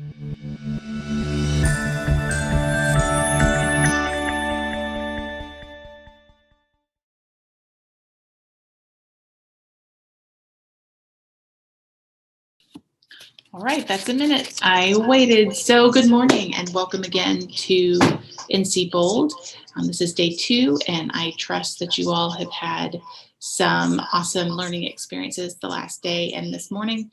All right, that's a minute. I waited. So good morning and welcome again to NCBOLD. This is day 2, and I trust that you all have had some awesome learning experiences the last day and this morning.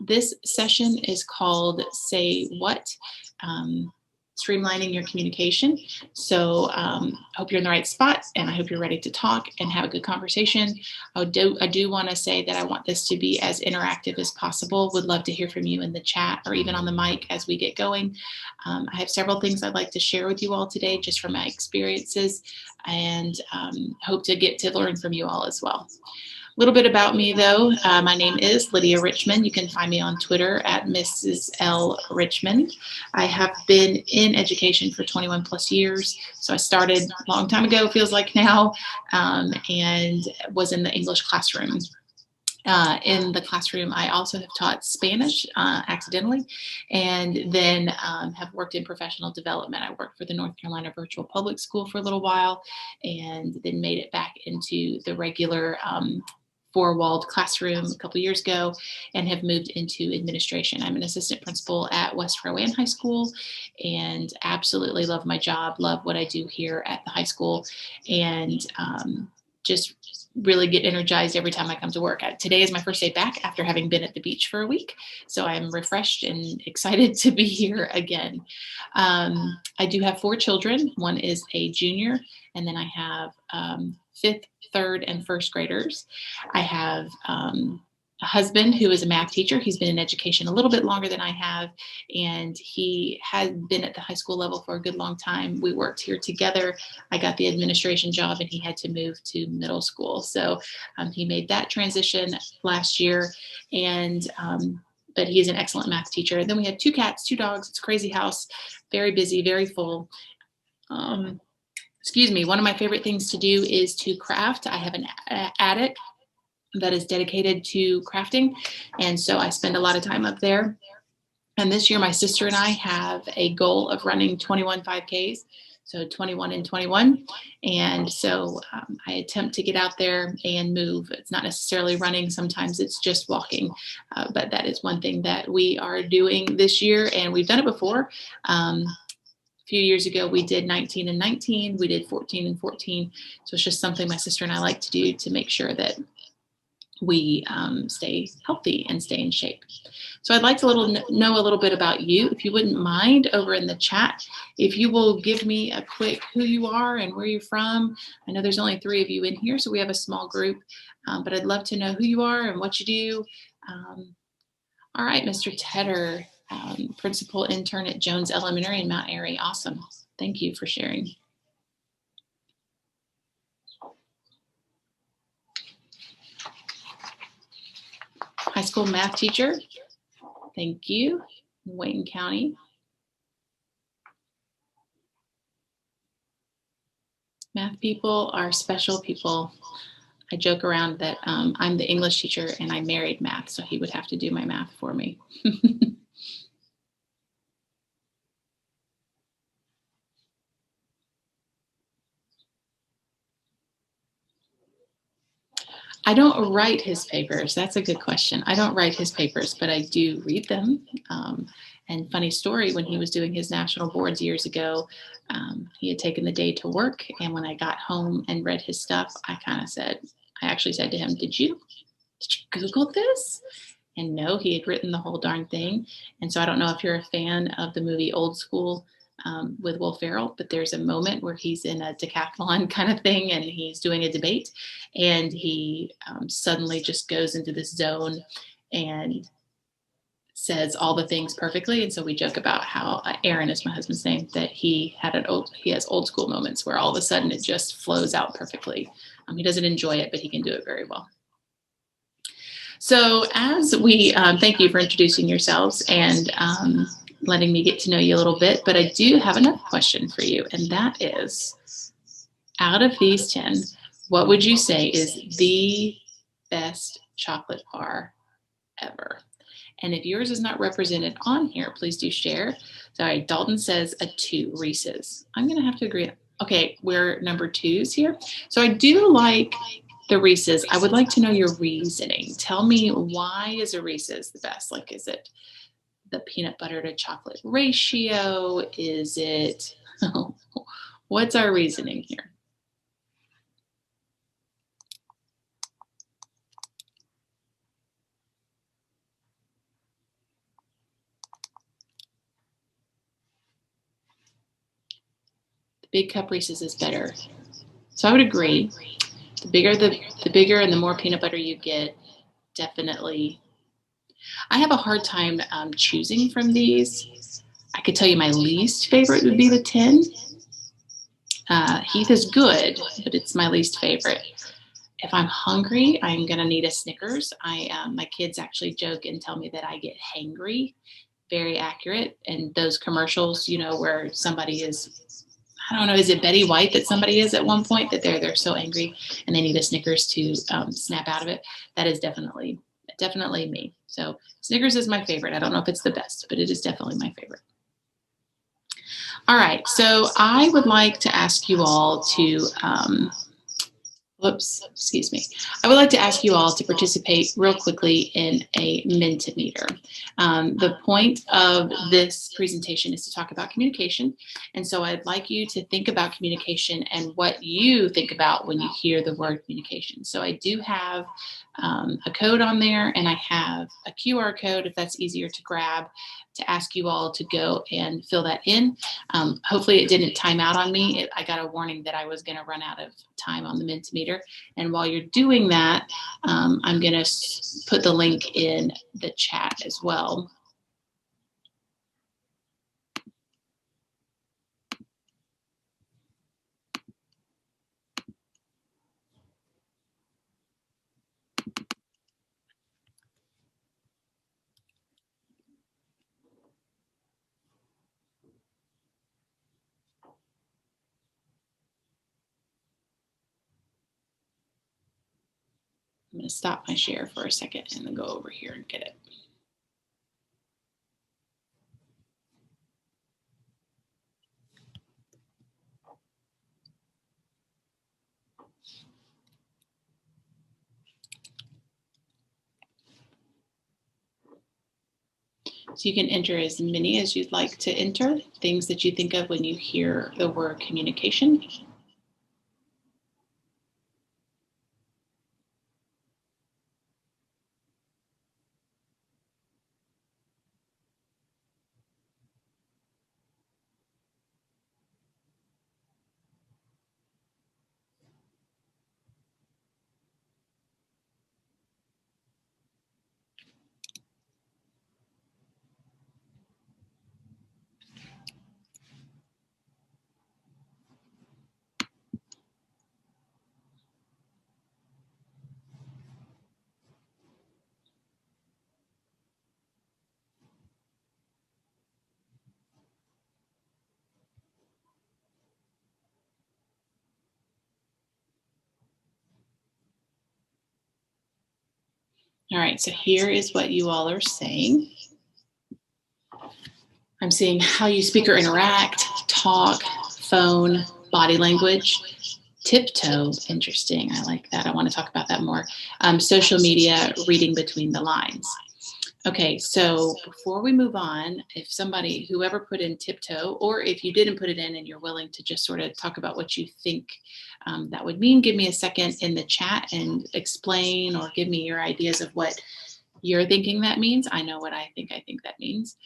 This session is called Say What? Streamlining your communication. So I hope you're in the right spot, and I hope you're ready to talk and have a good conversation. I do want to say that I want this to be as interactive as possible. Would love to hear from you in the chat or even on the mic as we get going. I have several things I'd like to share with you all today, just from my experiences, and hope to get to learn from you all as well. A little bit about me, though. My name is Lydia Richmond. You can find me on Twitter at Mrs. L. Richmond. I have been in education for 21 plus years. So I started a long time ago, feels like now, and was in the English classroom. In the classroom, I also have taught Spanish accidentally, and then have worked in professional development. I worked for the North Carolina Virtual Public School for a little while, and then made it back into the regular four-walled classroom a couple years ago, and have moved into administration. I'm an assistant principal at West Rowan High School, and absolutely love my job, love what I do here at the high school, and just really get energized every time I come to work. Today is my first day back after having been at the beach for a week, so I'm refreshed and excited to be here again. I do have 4 children. One is a junior, and then I have 5th, 3rd, and 1st graders. I have a husband who is a math teacher. He's been in education a little bit longer than I have, and he had been at the high school level for a good long time. We worked here together. I got the administration job, and he had to move to middle school. So he made that transition last year, and but he is an excellent math teacher. And then we have 2 cats, 2 dogs. It's a crazy house, very busy, very full. Excuse me, one of my favorite things to do is to craft. I have an attic that is dedicated to crafting, and so I spend a lot of time up there. And this year, my sister and I have a goal of running 21 5Ks, so 21 and 21. And so I attempt to get out there and move. It's not necessarily running. Sometimes it's just walking. But that is one thing that we are doing this year, and we've done it before. A few years ago, we did 19 and 19. We did 14 and 14. So it's just something my sister and I like to do to make sure that we stay healthy and stay in shape. So I'd like to know a little bit about you. If you wouldn't mind, over in the chat, if you will give me a quick who you are and where you're from. I know there's only 3 of you in here, so we have a small group, but I'd love to know who you are and what you do. All right, Mr. Tedder, principal intern at Jones Elementary in Mount Airy. Awesome. Thank you for sharing. High school math teacher. Thank you. Wayne County. Math people are special people. I joke around that I'm the English teacher and I married math, so he would have to do my math for me. I don't write his papers. That's a good question. I don't write his papers, but I do read them. And funny story, when he was doing his national boards years ago, he had taken the day to work. And when I got home and read his stuff, I actually said to him, did you Google this? And no, he had written the whole darn thing. And so I don't know if you're a fan of the movie Old School with Will Ferrell, but there's a moment where he's in a decathlon kind of thing and he's doing a debate, and he suddenly just goes into this zone and says all the things perfectly. And so we joke about how Aaron is my husband's name, that he has old school moments where all of a sudden it just flows out perfectly. He doesn't enjoy it, but he can do it very well. So as we thank you for introducing yourselves and letting me get to know you a little bit, but I do have another question for you, and that is, out of these 10, what would you say is the best chocolate bar ever? And if yours is not represented on here, please do share. Sorry, Dalton says a 2, Reese's. I'm going to have to agree. Okay, we're number 2s here. So I do like the Reese's. I would like to know your reasoning. Tell me, why is a Reese's the best? Like, is it the peanut butter to chocolate ratio? Is it, what's our reasoning here? The big cup Reese's is better. So I would agree. The bigger and the more peanut butter you get, definitely. I have a hard time choosing from these. I could tell you my least favorite would be the 10. Heath is good, but it's my least favorite. If I'm hungry, I'm going to need a Snickers. My kids actually joke and tell me that I get hangry. Very accurate. And those commercials, where somebody is, I don't know, is it Betty White that somebody is at one point that they're so angry and they need a Snickers to snap out of it? That is definitely me. So Snickers is my favorite. I don't know if it's the best, but it is definitely my favorite. All right, so I would like to ask you all to, excuse me. I would like to ask you all to participate real quickly in a Mentimeter. The point of this presentation is to talk about communication. And so I'd like you to think about communication and what you think about when you hear the word communication. So I do have a code on there, and I have a QR code, if that's easier to grab, to ask you all to go and fill that in. Hopefully it didn't time out on me. I got a warning that I was going to run out of time on the Mentimeter. And while you're doing that, I'm going to put the link in the chat as well. I'm going to stop my share for a second and then go over here and get it. So you can enter as many as you'd like to enter, things that you think of when you hear the word communication. All right, so here is what you all are saying. I'm seeing how you speak or interact, talk, phone, body language, tiptoe. Interesting. I like that. I want to talk about that more. Social media, reading between the lines. Okay, so before we move on, if whoever put in tiptoe, or if you didn't put it in and you're willing to just sort of talk about what you think that would mean, give me a second in the chat and explain or give me your ideas of what you're thinking that means. I know what I think that means.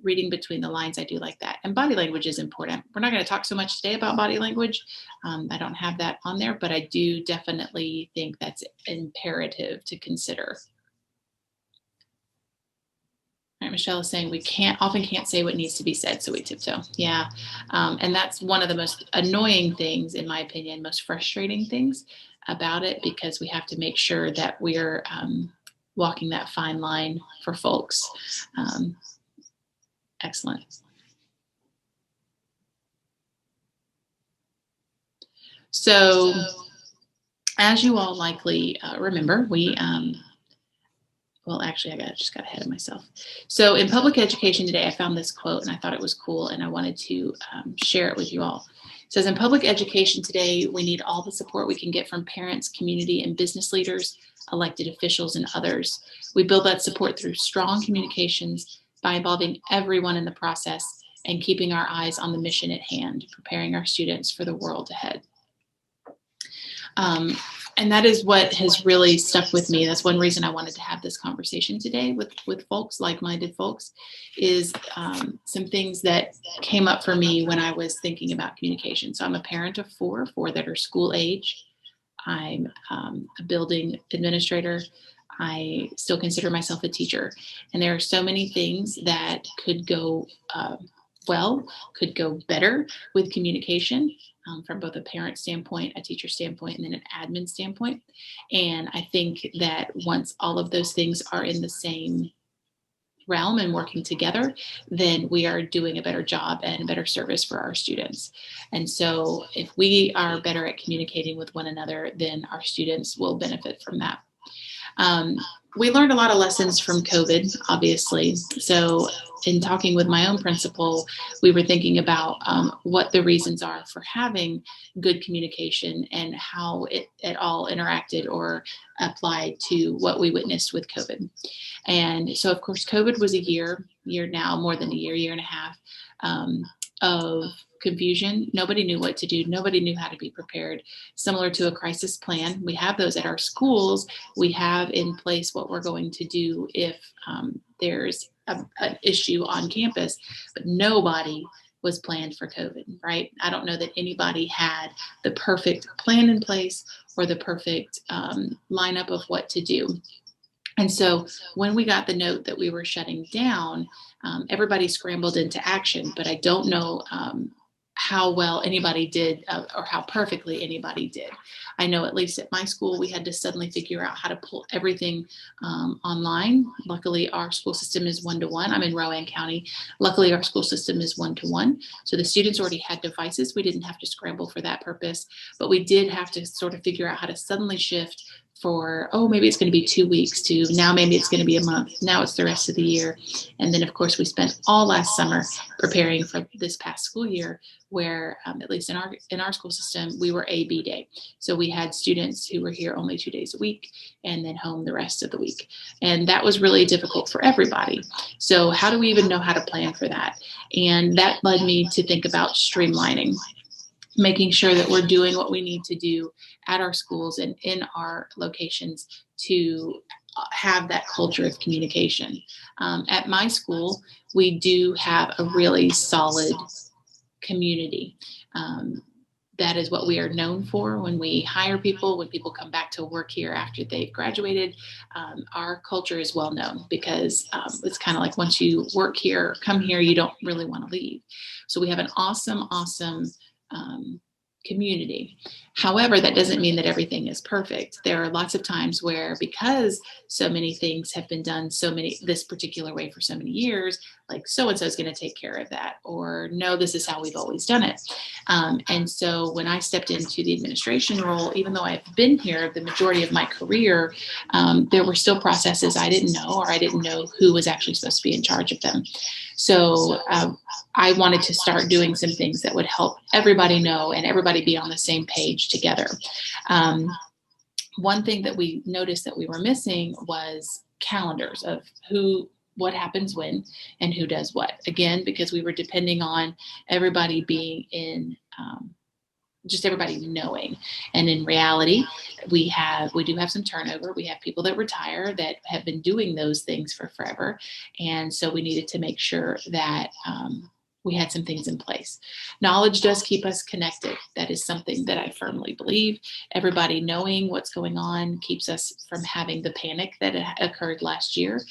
Reading between the lines, I do like that. And body language is important. We're not going to talk so much today about body language. I don't have that on there, but I do definitely think that's imperative to consider. All right, Michelle is saying we often can't say what needs to be said, so we tiptoe. Yeah, and that's one of the most annoying things, in my opinion, most frustrating things about it, because we have to make sure that we're walking that fine line for folks. Excellent. So, as you all likely remember, we well, actually, just got ahead of myself. So in public education today, I found this quote and I thought it was cool and I wanted to share it with you all. It says, in public education today, we need all the support we can get from parents, community, and business leaders, elected officials, and others. We build that support through strong communications by involving everyone in the process and keeping our eyes on the mission at hand, preparing our students for the world ahead. And that is what has really stuck with me. That's one reason I wanted to have this conversation today with folks, like-minded folks, is some things that came up for me when I was thinking about communication. So I'm a parent of four that are school age. I'm a building administrator. I still consider myself a teacher. And there are so many things that could go well, could go better with communication. From both a parent standpoint, a teacher standpoint, and then an admin standpoint. And I think that once all of those things are in the same realm and working together, then we are doing a better job and a better service for our students. And so if we are better at communicating with one another, then our students will benefit from that. We learned a lot of lessons from COVID, obviously. So in talking with my own principal, we were thinking about what the reasons are for having good communication and how it all interacted or applied to what we witnessed with COVID. And so, of course, COVID was a year now, more than a year and a half of confusion. Nobody knew what to do. Nobody knew how to be prepared. Similar to a crisis plan, we have those at our schools. We have in place what we're going to do if there's an issue on campus, but nobody was planned for COVID, right? I don't know that anybody had the perfect plan in place or the perfect lineup of what to do. And so when we got the note that we were shutting down, everybody scrambled into action, but I don't know how well anybody did or how perfectly anybody did. I know at least at my school, we had to suddenly figure out how to pull everything online. Luckily, our school system is 1-to-1. I'm in Rowan County. Luckily, our school system is 1-to-1. So the students already had devices. We didn't have to scramble for that purpose, but we did have to sort of figure out how to suddenly shift for, maybe it's going to be 2 weeks to now maybe it's going to be a month. Now it's the rest of the year. And then, of course, we spent all last summer preparing for this past school year where, at least in our school system, we were A/B day. So we had students who were here only 2 days a week and then home the rest of the week. And that was really difficult for everybody. So how do we even know how to plan for that? And that led me to think about streamlining, making sure that we're doing what we need to do at our schools and in our locations to have that culture of communication. At my school, we do have a really solid community. That is what we are known for when we hire people, when people come back to work here after they've graduated. Our culture is well known because it's kind of like once you work here, come here, you don't really want to leave. So we have an awesome community. However, that doesn't mean that everything is perfect. There are lots of times where, because so many things have been done this particular way for so many years, like so-and-so is going to take care of that, or no, this is how we've always done it. And so when I stepped into the administration role, even though I've been here the majority of my career, there were still processes I didn't know, or I didn't know who was actually supposed to be in charge of them. So I wanted to start doing some things that would help everybody know and everybody be on the same page together. One thing that we noticed that we were missing was calendars of what happens when and who does what. Again, because we were depending on everybody being in, just everybody knowing. And in reality, we do have some turnover. We have people that retire that have been doing those things for forever. And so we needed to make sure that we had some things in place. Knowledge does keep us connected. That is something that I firmly believe. Everybody knowing what's going on keeps us from having the panic that occurred last year.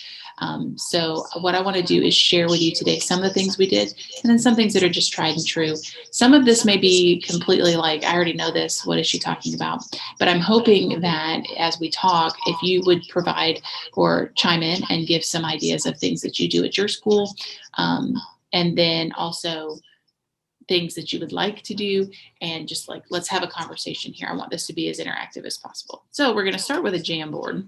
So what I want to do is share with you today some of the things we did, and then some things that are just tried and true. Some of this may be completely like, I already know this. What is she talking about? But I'm hoping that as we talk, if you would provide or chime in and give some ideas of things that you do at your school, and then also things that you would like to do, and just like, let's have a conversation here. I want this to be as interactive as possible. So we're going to start with a Jamboard.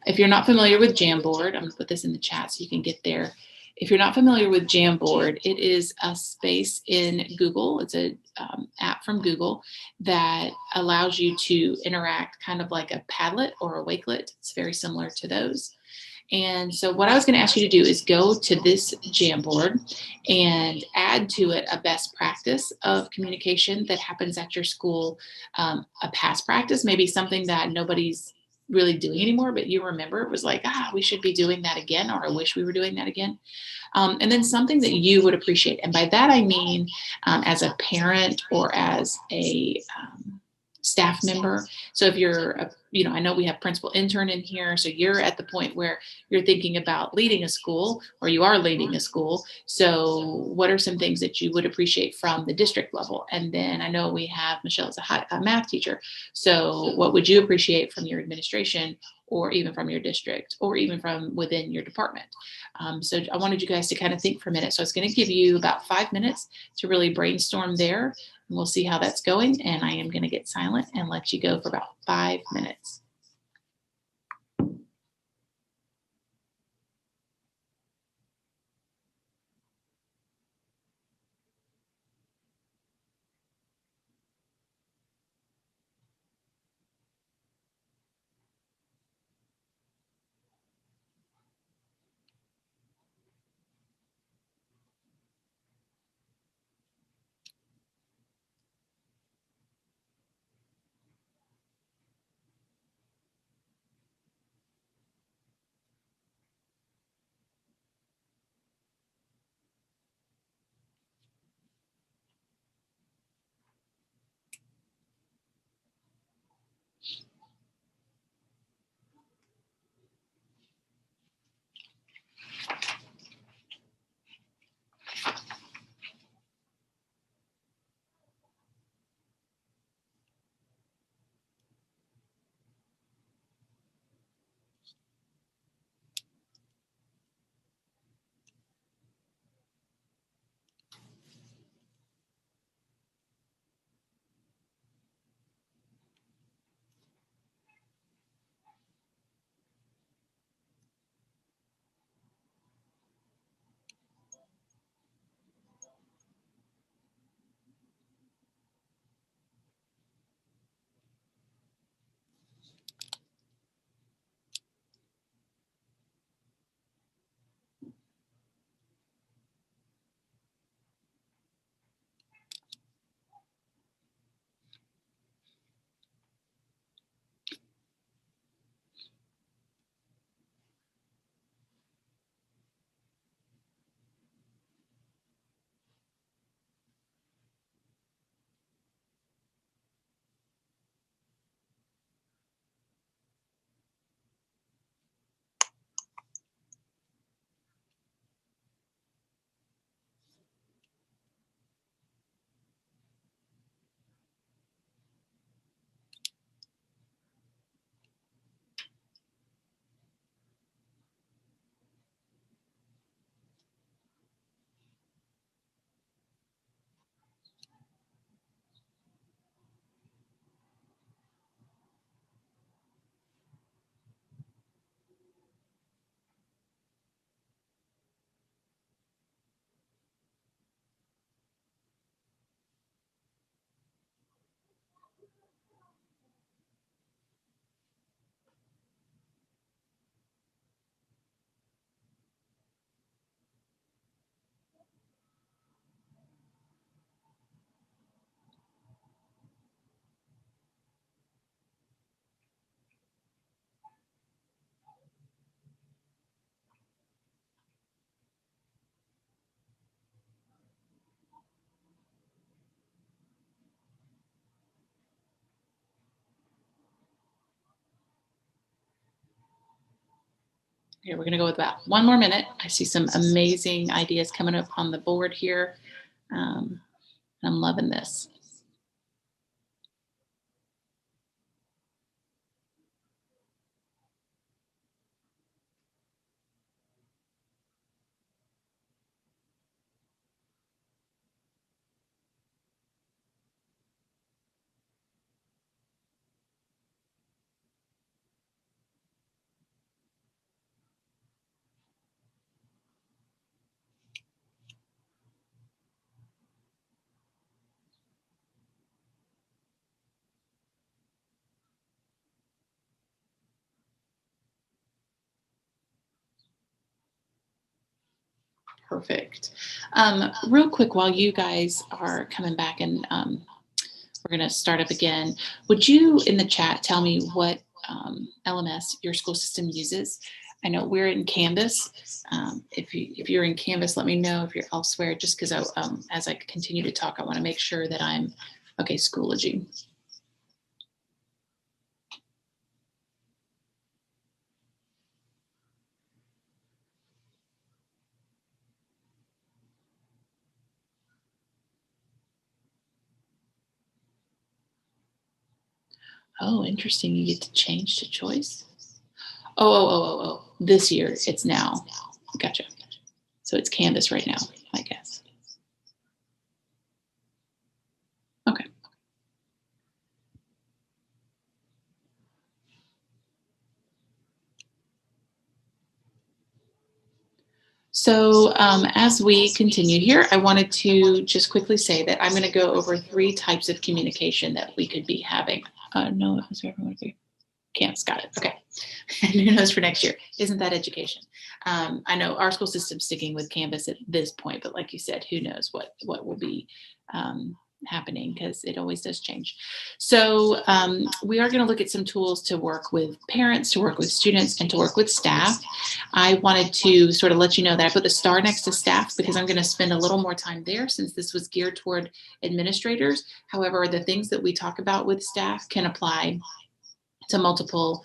If you're not familiar with Jamboard, I'm going to put this in the chat so you can get there. If you're not familiar with Jamboard, it is a space in Google. It's an app from Google that allows you to interact kind of like a Padlet or a Wakelet. It's very similar to those. And so what I was going to ask you to do is go to this Jamboard and add to it a best practice of communication that happens at your school, a past practice, maybe something that nobody's really doing anymore, but you remember it was like, we should be doing that again, or I wish we were doing that again. And then something that you would appreciate. And by that, I mean, as a parent or as a staff member. So if you're, I know we have principal intern in here. So you're at the point where you're thinking about leading a school, or you are leading a school. So what are some things that you would appreciate from the district level? And then I know we have Michelle as a math teacher. So what would you appreciate from your administration, or even from your district, or even from within your department? So I wanted you guys to kind of think for a minute. So it's going to give you about 5 minutes to really brainstorm there. And we'll see how that's going. And I am going to get silent and let you go for about 5 minutes. Here, we're going to go with about 1 more minute. I see some amazing ideas coming up on the board here. I'm loving this. Perfect. Real quick, while you guys are coming back and we're going to start up again, would you in the chat tell me what LMS your school system uses? I know we're in Canvas. If you're in Canvas, let me know. If you're elsewhere, just because as I continue to talk, I want to make sure that I'm okay. Schoology. Oh, interesting. You get to change to choice. Oh. This year it's now. Gotcha. So it's Canvas right now, I guess. Okay. So as we continue here, I wanted to just quickly say that I'm going to go over 3 types of communication that we could be having. No, it was for everyone. Camps, got it. Okay. And who knows for next year? Isn't that education? I know our school system's sticking with Canvas at this point, but like you said, who knows what will be happening, because it always does change. So we are going to look at some tools to work with parents, to work with students, and to work with staff. I wanted to sort of let you know that I put the star next to staff because I'm going to spend a little more time there since this was geared toward administrators. However, the things that we talk about with staff can apply to multiple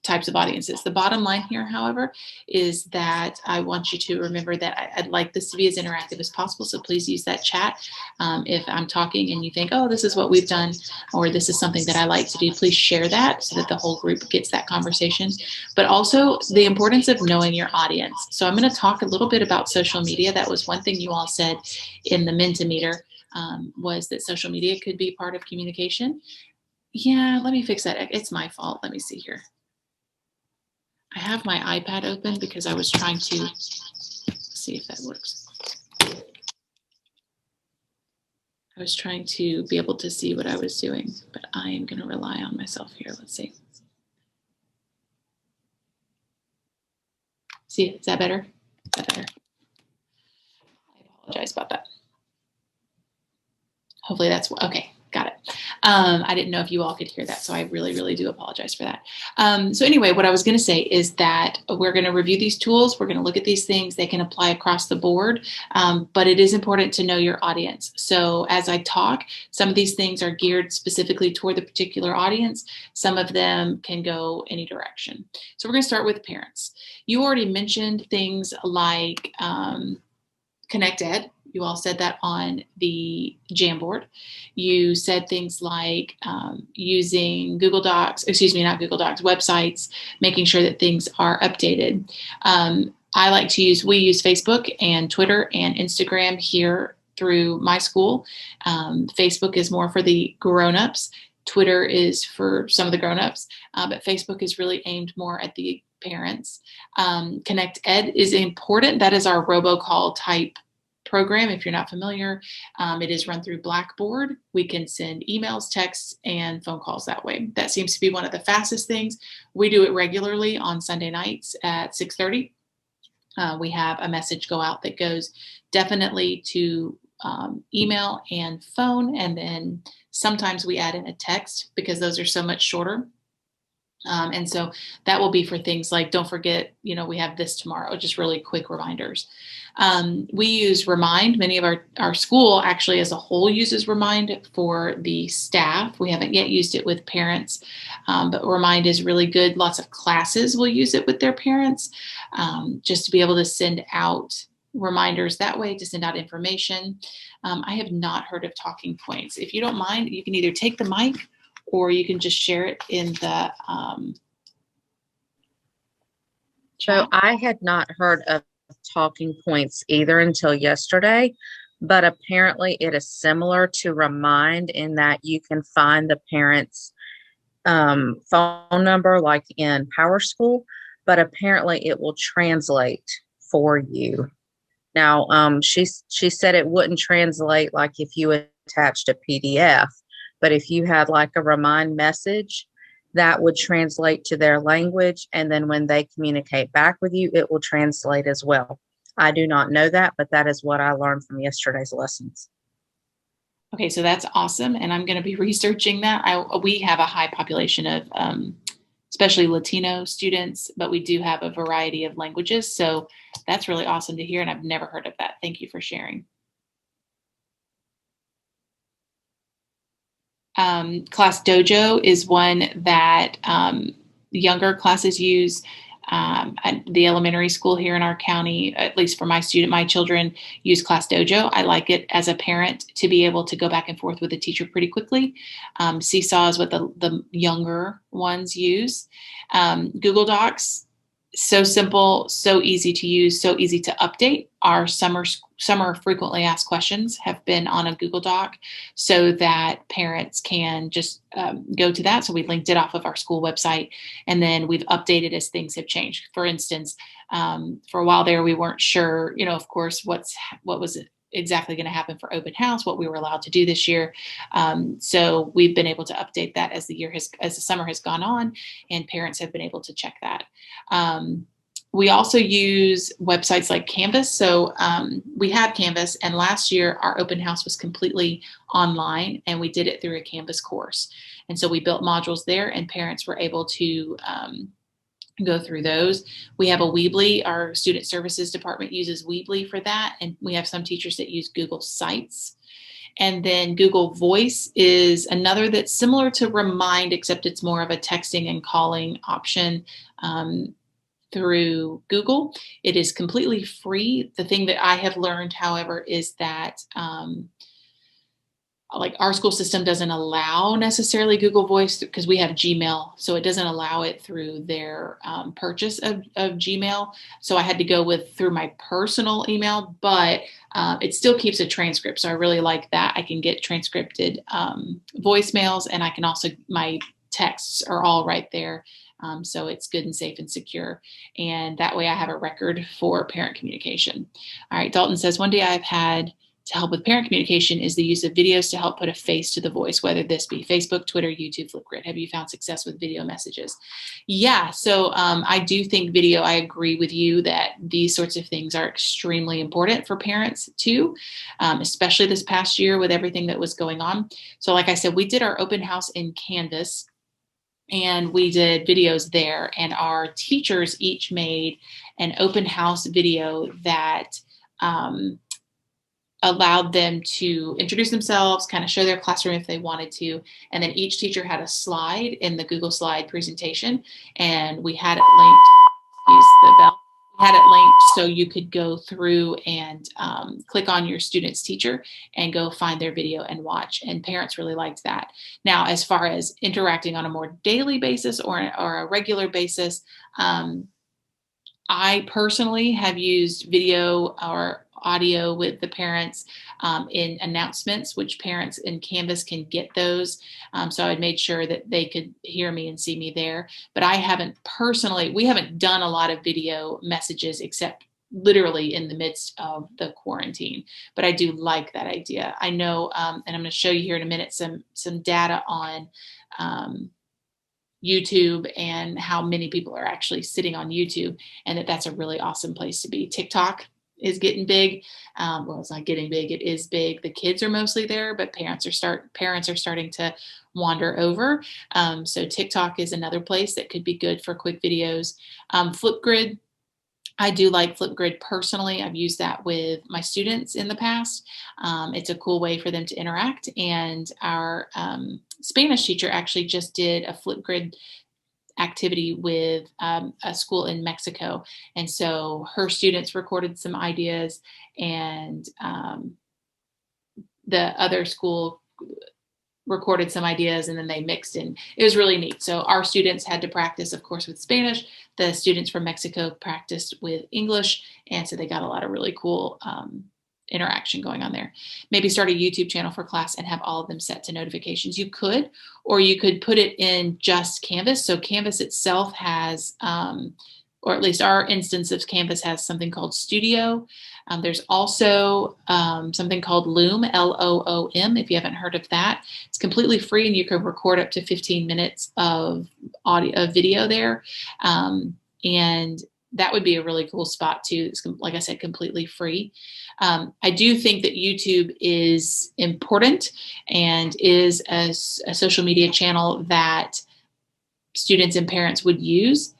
types of audiences. The bottom line here, however, is that I want you to remember that I'd like this to be as interactive as possible. So please use that chat. If I'm talking and you think, oh, this is what we've done, or this is something that I like to do, please share that so that the whole group gets that conversation. But also the importance of knowing your audience. So I'm going to talk a little bit about social media. That was one thing you all said in the Mentimeter, was that social media could be part of communication. Yeah, let me fix that. It's my fault. Let me see here. I have my iPad open because I was trying to see if that works. I was trying to be able to see what I was doing, but I am going to rely on myself here. Let's see. See, is that better? Is that better? I apologize about that. Hopefully that's okay. Got it. I didn't know if you all could hear that, so I really, really do apologize for that. So anyway, what I was going to say is that we're going to review these tools. We're going to look at these things. They can apply across the board, but it is important to know your audience. So as I talk, some of these things are geared specifically toward the particular audience. Some of them can go any direction. So we're going to start with parents. You already mentioned things like Connect Ed. You all said that on the Jamboard. You said things like using Google Docs, not Google Docs, websites, making sure that things are updated. We use Facebook and Twitter and Instagram here through my school. Facebook is more for the grown-ups. Twitter is for some of the grown-ups, but Facebook is really aimed more at the parents. Connect Ed is important. That is our robocall type program. If you're not familiar, it is run through Blackboard. We can send emails, texts, and phone calls that way. That seems to be one of the fastest things. We do it regularly on Sunday nights at 6:30. We have a message go out that goes definitely to email and phone, and then sometimes we add in a text because those are so much shorter. And so that will be for things like, don't forget, we have this tomorrow, just really quick reminders. We use Remind. Many of our school actually as a whole uses Remind for the staff. We haven't yet used it with parents, but Remind is really good. Lots of classes will use it with their parents, just to be able to send out reminders that way, to send out information. I have not heard of talking points. If you don't mind, you can either take the mic or you can just share it in the So I had not heard of talking points either until yesterday, but apparently it is similar to Remind in that you can find the parents' phone number like in PowerSchool, but apparently it will translate for you. Now, she said it wouldn't translate like if you attached a PDF, but if you had like a Remind message, that would translate to their language. And then when they communicate back with you, it will translate as well. I do not know that, but that is what I learned from yesterday's lessons. Okay, so that's awesome, and I'm going to be researching that. We have a high population of especially Latino students, but we do have a variety of languages, so that's really awesome to hear, and I've never heard of that. Thank you for sharing. Class Dojo is one that younger classes use. At the elementary school here in our county, at least for my children use Class Dojo. I like it as a parent to be able to go back and forth with the teacher pretty quickly. Seesaw is what the younger ones use. Google Docs, so simple, so easy to use, so easy to update. Our summer frequently asked questions have been on a Google Doc so that parents can just go to that. So we linked it off of our school website, and then we've updated as things have changed. For instance, for a while there, we weren't sure, of course, what was exactly going to happen for open house, what we were allowed to do this year. So we've been able to update that as the summer has gone on, and parents have been able to check that. We also use websites like Canvas. So we have Canvas, and last year our open house was completely online, and we did it through a Canvas course. And so we built modules there, and parents were able to go through those. We have a Weebly. Our student services department uses Weebly for that, and we have some teachers that use Google Sites. And then Google Voice is another that's similar to Remind, except it's more of a texting and calling option through Google. It is completely free. The thing that I have learned, however, is that like our school system doesn't allow necessarily Google Voice because we have Gmail, so it doesn't allow it through their purchase of Gmail. So I had to go through my personal email, but it still keeps a transcript. So I really like that. I can get transcripted voicemails, and I can also, my texts are all right there. So it's good and safe and secure. And that way I have a record for parent communication. All right, Dalton says, one day I've had to help with parent communication is the use of videos to help put a face to the voice, whether this be Facebook, Twitter, YouTube, Flipgrid. Have you found success with video messages? Yeah, so I do think video, I agree with you that these sorts of things are extremely important for parents too, especially this past year with everything that was going on. So like I said, we did our open house in Canvas, and we did videos there, and our teachers each made an open house video that allowed them to introduce themselves, kind of show their classroom if they wanted to. And then each teacher had a slide in the Google slide presentation, and we had it linked, use the bell, we had it linked so you could go through and click on your student's teacher and go find their video and watch. And parents really liked that. Now, as far as interacting on a more daily basis or a regular basis, I personally have used video or audio with the parents in announcements, which parents in Canvas can get those. So I made sure that they could hear me and see me there. But I haven't personally, we haven't done a lot of video messages except literally in the midst of the quarantine. But I do like that idea. I know, and I'm going to show you here in a minute some data on YouTube and how many people are actually sitting on YouTube, and that's a really awesome place to be. TikTok is getting big. Well, it's not getting big, it is big. The kids are mostly there, but parents are starting to wander over. So TikTok is another place that could be good for quick videos. Flipgrid, I do like Flipgrid personally. I've used that with my students in the past. It's a cool way for them to interact. And our Spanish teacher actually just did a Flipgrid activity with a school in Mexico. And so her students recorded some ideas, and the other school recorded some ideas, and then they mixed in. It was really neat. So our students had to practice, of course, with Spanish. The students from Mexico practiced with English. And so they got a lot of really cool interaction going on there. Maybe start a YouTube channel for class and have all of them set to notifications. You could, or you could put it in just Canvas. So Canvas itself has, or at least our instance of Canvas has something called Studio. There's also something called Loom, Loom, if you haven't heard of that. It's completely free, and you can record up to 15 minutes of video there. And that would be a really cool spot too. It's, like I said, completely free. I do think that YouTube is important and is a social media channel that students and parents would use.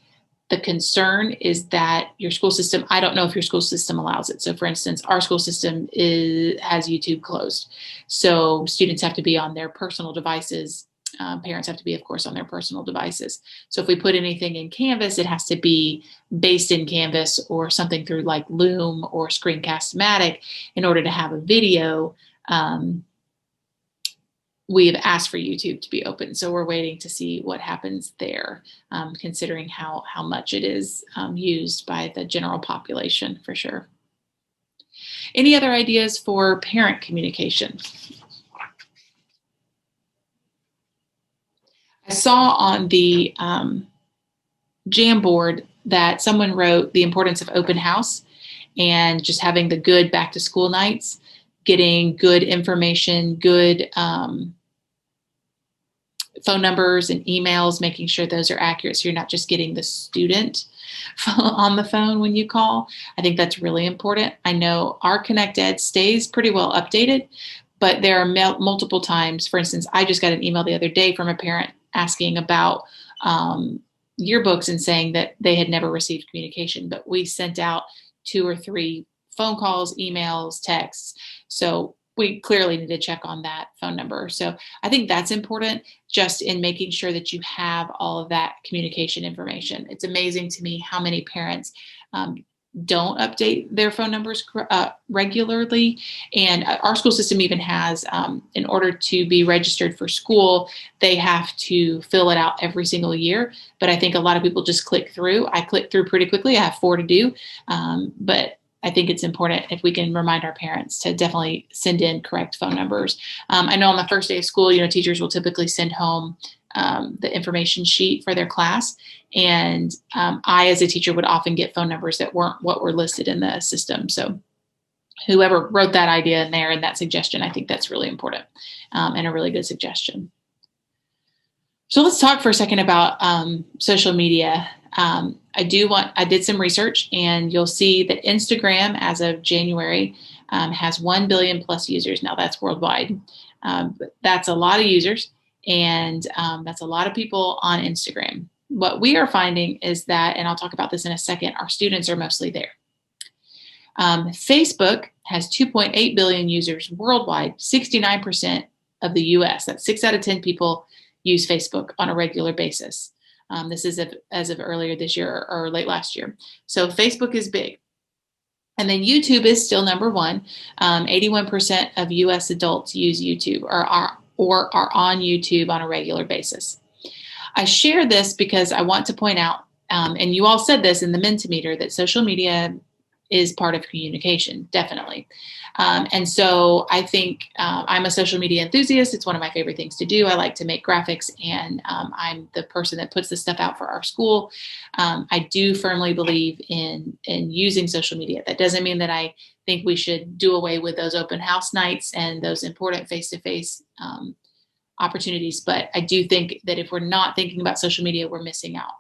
The concern is that your school system, I don't know if your school system allows it. So for instance, our school system has YouTube closed. So students have to be on their personal devices. Parents have to be, of course, on their personal devices. So if we put anything in Canvas, it has to be based in Canvas or something through like Loom or Screencast-O-Matic in order to have a video. We've asked for YouTube to be open, so we're waiting to see what happens there, considering how much it is used by the general population, for sure. Any other ideas for parent communication? I saw on the Jamboard that someone wrote the importance of open house and just having the good back to school nights, getting good information, good phone numbers and emails, making sure those are accurate so you're not just getting the student on the phone when you call. I think that's really important. I know our Connect Ed stays pretty well updated, but there are multiple times. For instance, I just got an email the other day from a parent asking about yearbooks and saying that they had never received communication, but we sent out 2 or 3 phone calls, emails, texts. So we clearly need to check on that phone number. So I think that's important, just in making sure that you have all of that communication information. It's amazing to me how many parents don't update their phone numbers regularly. And our school system even has, in order to be registered for school, they have to fill it out every single year. But I think a lot of people just click through. I click through pretty quickly. I have 4 to do, but I think it's important if we can remind our parents to definitely send in correct phone numbers. I know on the first day of school, teachers will typically send home the information sheet for their class. And I, as a teacher, would often get phone numbers that weren't what were listed in the system. So whoever wrote that idea in there and that suggestion, I think that's really important and a really good suggestion. So let's talk for a second about social media. I did some research, and you'll see that Instagram, as of January, has 1 billion plus users. Now that's worldwide. But that's a lot of users, and that's a lot of people on Instagram. What we are finding is that, and I'll talk about this in a second, our students are mostly there. Facebook has 2.8 billion users worldwide, 69% of the US. That's 6 out of 10 people use Facebook on a regular basis. This is as of earlier this year or late last year. So Facebook is big. And then YouTube is still number 1. 81% of US adults use YouTube or are on YouTube on a regular basis. I share this because I want to point out, and you all said this in the Mentimeter, that social media is part of communication, definitely. And so I think I'm a social media enthusiast. It's one of my favorite things to do. I like to make graphics, and I'm the person that puts this stuff out for our school. I do firmly believe in using social media. That doesn't mean that I think we should do away with those open house nights and those important face-to-face opportunities. But I do think that if we're not thinking about social media, we're missing out.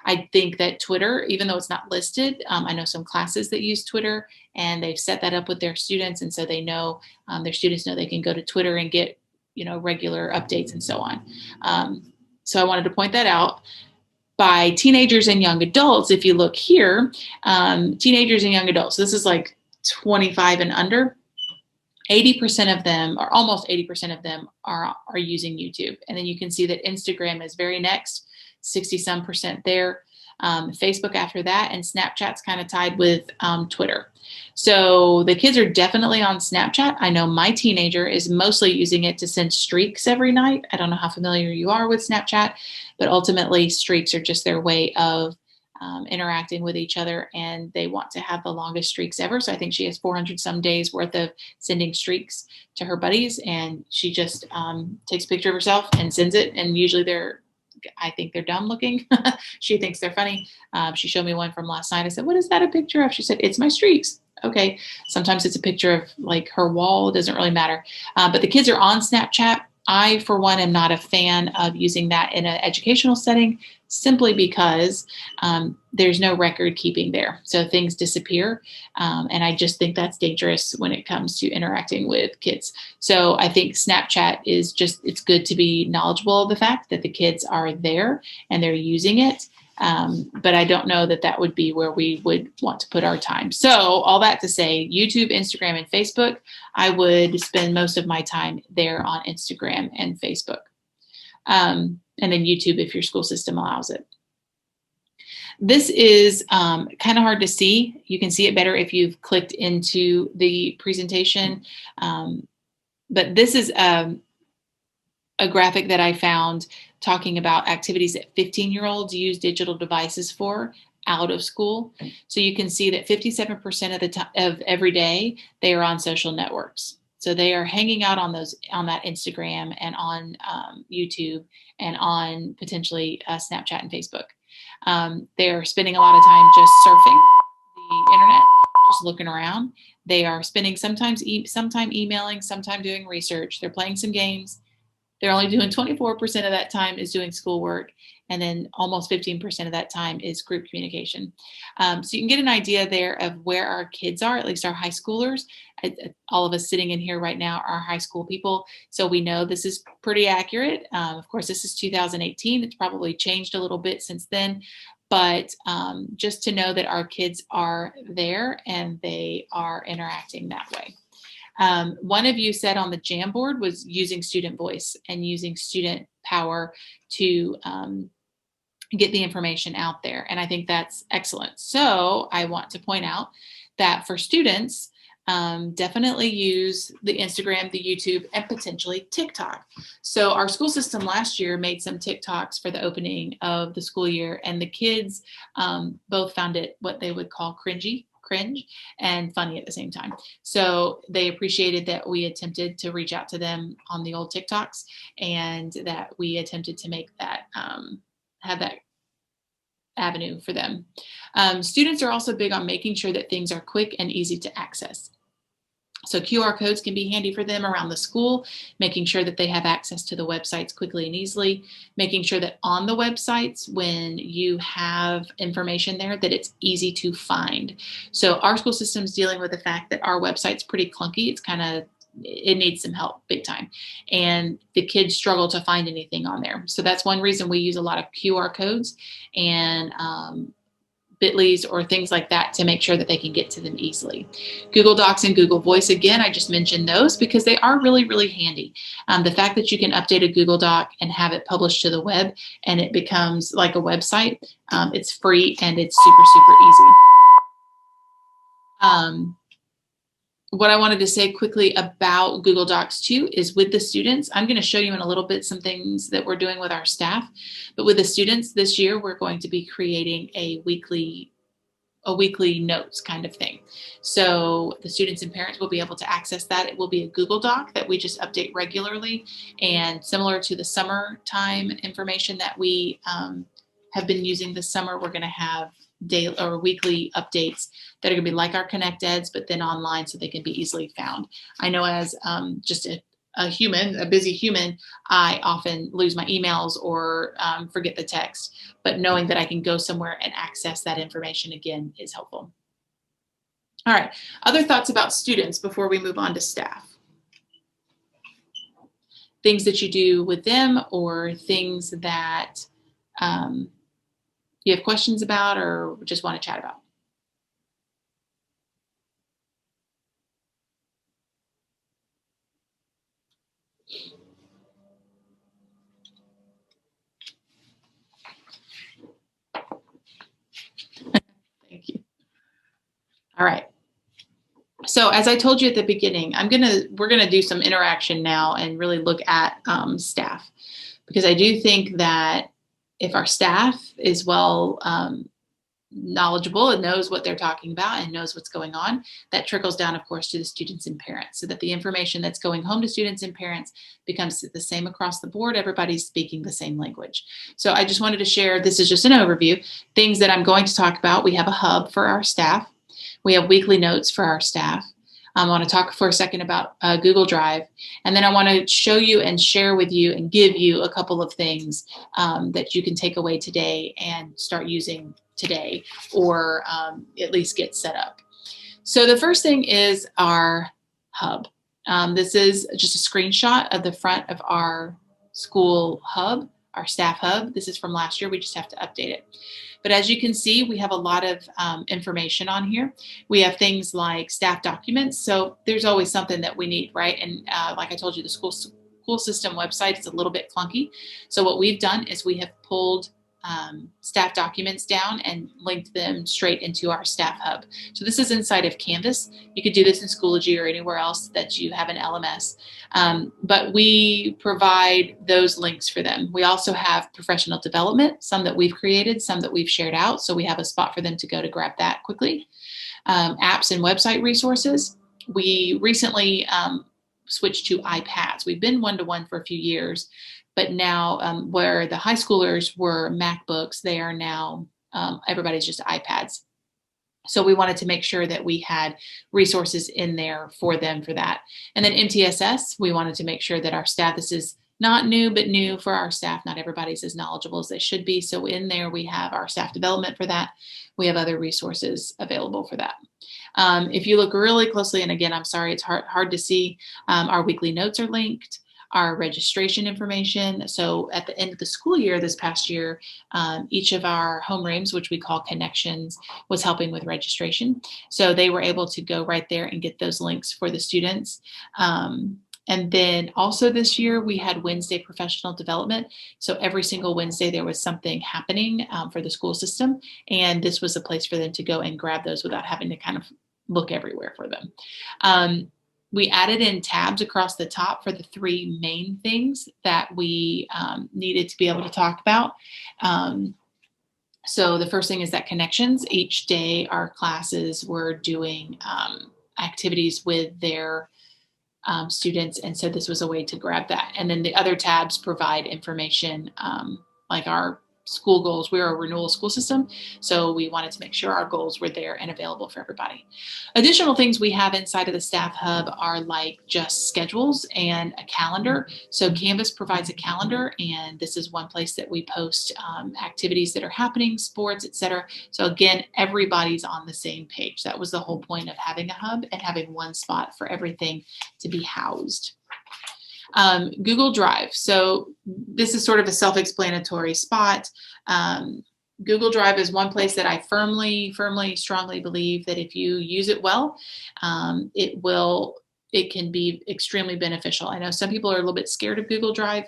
I think that Twitter, even though it's not listed, I know some classes that use Twitter, and they've set that up with their students. And so they know, their students know they can go to Twitter and get, regular updates and so on. So I wanted to point that out. By teenagers and young adults, if you look here, teenagers and young adults, this is like 25 and under, 80% of them, or almost 80% of them, are using YouTube. And then you can see that Instagram is very next, 60-some% there. Facebook after that, and Snapchat's kind of tied with Twitter. So the kids are definitely on Snapchat. I know my teenager is mostly using it to send streaks every night. I don't know how familiar you are with Snapchat, but ultimately streaks are just their way of interacting with each other, and they want to have the longest streaks ever. So I think she has 400 some days worth of sending streaks to her buddies, and she just takes a picture of herself and sends it. And usually I think they're dumb looking. She thinks they're funny. She showed me one from last night. I said, "What is that a picture of?" She said, "It's my streaks." Okay. Sometimes it's a picture of like her wall. It doesn't really matter. But the kids are on Snapchat. I, for one, am not a fan of using that in an educational setting simply because there's no record keeping there. So things disappear. And I just think that's dangerous when it comes to interacting with kids. So I think Snapchat is it's good to be knowledgeable of the fact that the kids are there and they're using it. But I don't know that would be where we would want to put our time. So all that to say, YouTube, Instagram, and Facebook, I would spend most of my time there on Instagram and Facebook. And then YouTube if your school system allows it. This is kind of hard to see. You can see it better if you've clicked into the presentation. But this is a graphic that I found talking about activities that 15-year-olds use digital devices for out of school. So you can see that 57% of the time of every day they are on social networks. So they are hanging out on that Instagram and on YouTube and on potentially Snapchat and Facebook. They're spending a lot of time just surfing the internet, just looking around. They are spending sometime emailing, sometime doing research. They're playing some games. They're only doing 24% of that time is doing schoolwork, and then almost 15% of that time is group communication. So you can get an idea there of where our kids are, at least our high schoolers. All of us sitting in here right now are high school people, so we know this is pretty accurate. Of course, this is 2018. It's probably changed a little bit since then, but just to know that our kids are there and they are interacting that way. One of you said on the Jamboard was using student voice and using student power to get the information out there. And I think that's excellent. So I want to point out that for students, definitely use the Instagram, the YouTube, and potentially TikTok. So our school system last year made some TikToks for the opening of the school year, and the kids both found it what they would call cringe and funny at the same time. So they appreciated that we attempted to reach out to them on the old TikToks, and that we attempted to make that have that avenue for them. Students are also big on making sure that things are quick and easy to access. So QR codes can be handy for them around the school, making sure that they have access to the websites quickly and easily, making sure that on the websites, when you have information there, that it's easy to find. So our school system is dealing with the fact that our website's pretty clunky. It needs some help big time. And the kids struggle to find anything on there. So that's one reason we use a lot of QR codes and bit.lys or things like that to make sure that they can get to them easily. Google Docs and Google Voice, again, I just mentioned those because they are really, really handy. The fact that you can update a Google Doc and have it published to the web and it becomes like a website, it's free and it's super, super easy. What I wanted to say quickly about Google Docs too is with the students, I'm going to show you in a little bit some things that we're doing with our staff, but with the students this year, we're going to be creating a weekly notes kind of thing. So the students and parents will be able to access that. It will be a Google Doc that we just update regularly, and similar to the summertime information that we have been using this summer, we're going to have daily or weekly updates that are going to be like our Connect Eds, but then online so they can be easily found. I know as just a busy human, I often lose my emails or forget the text, but knowing that I can go somewhere and access that information again is helpful. All right, other thoughts about students before we move on to staff. Things that you do with them or things that you have questions about or just want to chat about. Thank you. All right. So as I told you at the beginning, we're gonna do some interaction now and really look at staff, because I do think that if our staff is well knowledgeable and knows what they're talking about and knows what's going on, that trickles down, of course, to the students and parents, so that the information that's going home to students and parents becomes the same across the board. Everybody's speaking the same language. So I just wanted to share, this is just an overview, things that I'm going to talk about. We have a hub for our staff. We have weekly notes for our staff. I want to talk for a second about Google Drive, and then I want to show you and share with you and give you a couple of things that you can take away today and start using today, or at least get set up. So the first thing is our hub. This is just a screenshot of the front of our school hub, our staff hub. This is from last year. We just have to update it. But as you can see, we have a lot of information on here. We have things like staff documents. So there's always something that we need, right? And like I told you, the school system website is a little bit clunky. So what we've done is we have pulled staff documents down and linked them straight into our staff hub. So this is inside of Canvas. You could do this in Schoology or anywhere else that you have an LMS, but we provide those links for them. We also have professional development, some that we've created, some that we've shared out. So we have a spot for them to go to grab that quickly. Apps and website resources. We recently switched to iPads. We've been one-to-one for a few years, but now where the high schoolers were MacBooks, they are now, everybody's just iPads. So we wanted to make sure that we had resources in there for them for that. And then MTSS, we wanted to make sure that our staff, this is not new, but new for our staff. Not everybody's as knowledgeable as they should be. So in there, we have our staff development for that. We have other resources available for that. If you look really closely, and again, I'm sorry, it's hard to see, our weekly notes are linked, our registration information. So at the end of the school year, this past year, each of our homerooms, which we call connections, was helping with registration. So they were able to go right there and get those links for the students. And then also this year we had Wednesday professional development. So every single Wednesday there was something happening for the school system. And this was a place for them to go and grab those without having to kind of look everywhere for them. We added in tabs across the top for the three main things that we needed to be able to talk about. So the first thing is that connections. Each day our classes were doing activities with their students. And so this was a way to grab that. And then the other tabs provide information like our school goals. We're a renewal school system, so we wanted to make sure our goals were there and available for everybody. Additional things we have inside of the staff hub are like just schedules and a calendar. So Canvas provides a calendar, and this is one place that we post activities that are happening, sports, etc. So again, everybody's on the same page. That was the whole point of having a hub and having one spot for everything to be housed. Google Drive. So this is sort of a self-explanatory spot. Google Drive is one place that I firmly, strongly believe that if you use it well, it can be extremely beneficial. I know some people are a little bit scared of Google Drive.